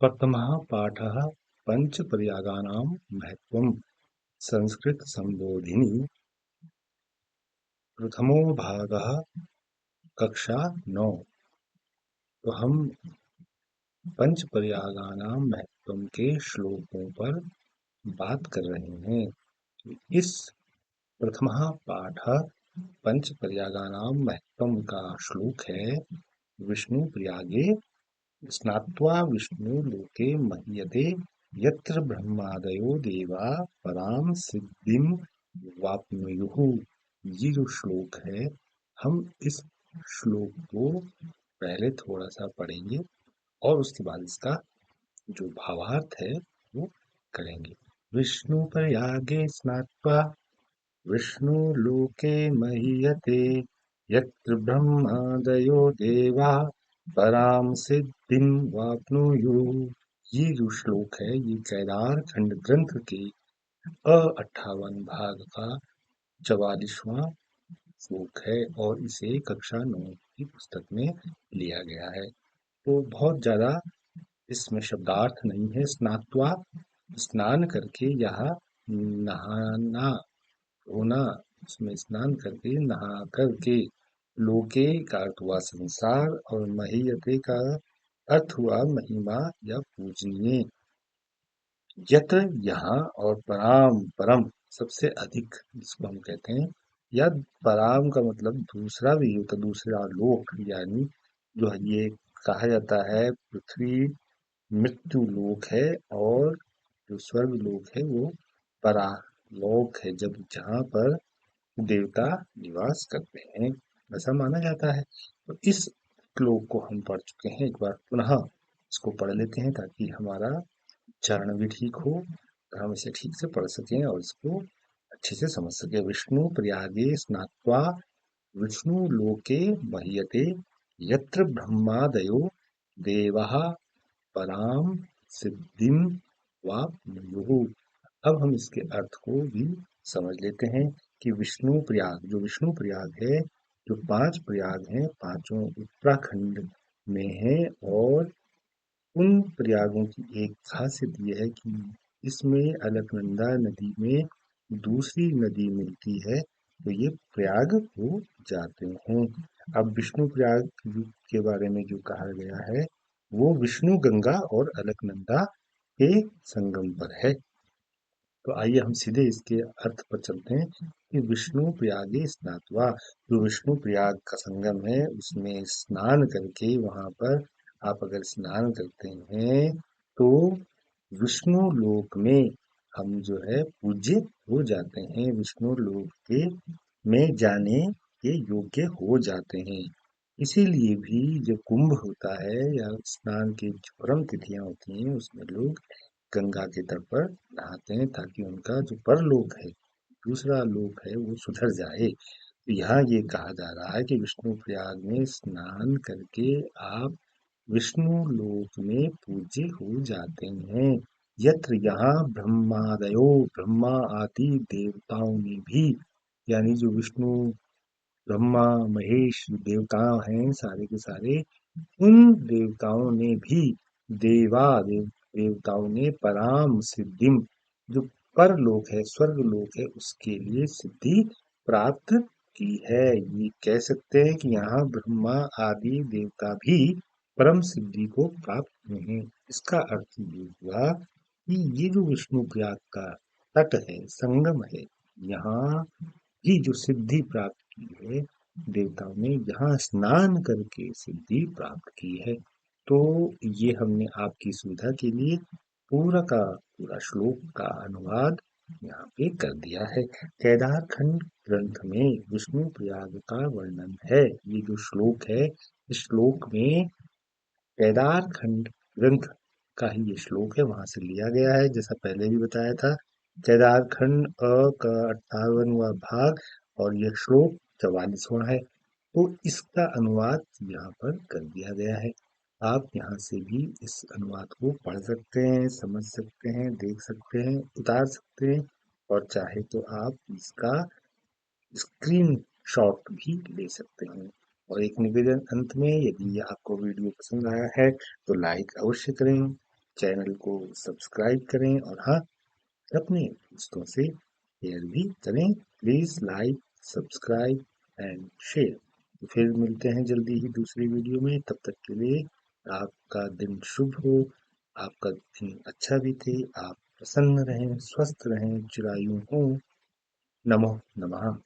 प्रथमः पाठः पञ्चपर्यायानां महत्त्वं संस्कृतसंबोधिनी प्रथमो भागः कक्षा 9। तो हम पंचपर्यायानां महत्त्वम के श्लोकों पर बात कर रहे हैं। इस प्रथमः पाठः पंचपर्यायानां महत्त्वम का श्लोक है विष्णु प्रयागे स्नात्वा विष्णु लोके मह्यते यत्र ब्रह्मादयो देवा पराम सिद्धिं वाप्नुयुः। ये जो श्लोक है, हम इस श्लोक को पहले थोड़ा सा पढ़ेंगे और उसके बाद इसका जो भावार्थ है वो करेंगे। विष्णु प्रयागे स्नात्वा विष्णु लोके महीयते यत्र ब्रह्मादयो देवा पराम सिद्धिं वाप्नुयुः। ये जो श्लोक है ये केदार खंड ग्रंथ के 58 भाग का 44वां श्लोक है और इसे कक्षा 9 की पुस्तक में लिया गया है। तो बहुत ज्यादा इसमें शब्दार्थ नहीं है। स्नात्वा स्नान करके यह नहाना होना, उसमें स्नान करके नहा करके, लोके का अर्थ हुआ संसार और महीयते का अर्थ हुआ महिमा या पूजनीय। यत्र यहाँ और पराम परम सबसे अधिक जिसको हम कहते हैं, या पराम का मतलब दूसरा भी होता है, दूसरा लोक, यानी जो ये कहा जाता है पृथ्वी मृत्यु लोक है और जो स्वर्ग लोक है वो परालोक है, जब जहाँ पर देवता निवास करते हैं, ऐसा माना जाता है। तो इस श्लोक को हम पढ़ चुके हैं, एक बार पुनः इसको पढ़ लेते हैं ताकि हमारा उच्चारण भी ठीक हो और हम इसे ठीक से पढ़ सकें और इसको अच्छे से समझ सकें। विष्णु प्रयागे स्नात्वा विष्णु लोके मह्यते यत्र ब्रह्मादयो देवः पराम सिद्धिं वाप्नुयुः। अब हम इसके अर्थ को भी समझ लेते हैं कि विष्णु प्रयाग, जो विष्णु प्रयाग है, जो 5 प्रयाग हैं, पांचों उत्तराखंड में है और उन प्रयागों की एक खासियत ये है कि इसमें अलकनंदा नदी में दूसरी नदी मिलती है, तो ये प्रयाग हो जाते हैं। अब विष्णु प्रयाग के बारे में जो कहा गया है वो विष्णु गंगा और अलकनंदा के संगम पर है। तो आइए हम सीधे इसके अर्थ पर चलते हैं कि विष्णु प्रयागे स्नात्वा, जो विष्णु प्रयाग का संगम है उसमें स्नान करके, वहां पर आप अगर स्नान करते हैं तो विष्णु लोक में हम जो है पूज्य हो जाते हैं, विष्णु लोक के में जाने के योग्य हो जाते हैं। इसीलिए भी जब कुंभ होता है या स्नान की जो परम तिथियां होती हैं उसमें लोग गंगा के तट पर नहाते हैं ताकि उनका जो परलोक है, दूसरा लोक है, वो सुधर जाए। तो यहाँ ये कहा जा रहा है कि विष्णु प्रयाग में स्नान करके आप विष्णु लोक में पूज्य हो जाते हैं। यत्र यहाँ ब्रह्मादयो, ब्रह्मा आदि देवताओं ने भी, यानी जो विष्णु ब्रह्मा महेश देवता हैं सारे के सारे, उन देवताओं ने भी देवताओं ने पराम सिद्धिम, जो परलोक है, स्वर्ग लोक है, उसके लिए सिद्धि प्राप्त की है। ये कह सकते हैं कि यहाँ ब्रह्मा आदि देवता भी परम सिद्धि को प्राप्त हुए हैं। इसका अर्थ ये हुआ कि ये जो विष्णु प्रयाग का तट है, संगम है, यहाँ की जो सिद्धि प्राप्त की है, देवताओं ने यहाँ स्नान करके सिद्धि प्राप्त की है। तो ये हमने आपकी सुविधा के लिए पूरा का पूरा श्लोक का अनुवाद यहाँ पे कर दिया है। केदार खंड ग्रंथ में विष्णु प्रयाग का वर्णन है। ये जो श्लोक है, इस श्लोक में केदार खंड ग्रंथ का ही ये श्लोक है, वहां से लिया गया है, जैसा पहले भी बताया था। केदार खंड का 58वां भाग और यह श्लोक 44वां है। तो इसका अनुवाद यहाँ पर कर दिया गया है। आप यहाँ से भी इस अनुवाद को पढ़ सकते हैं, समझ सकते हैं, देख सकते हैं, उतार सकते हैं और चाहे तो आप इसका स्क्रीन शॉट भी ले सकते हैं। और एक निवेदन अंत में, यदि आपको वीडियो पसंद आया है तो लाइक अवश्य करें, चैनल को सब्सक्राइब करें और हाँ, अपने दोस्तों से शेयर भी करें। Please like, subscribe and share. तो फिर मिलते हैं जल्दी ही दूसरी वीडियो में। तब तक के लिए आपका दिन शुभ हो, आपका दिन अच्छा बीते, आप प्रसन्न रहें, स्वस्थ रहें, चिरायु हो। नमो नमः।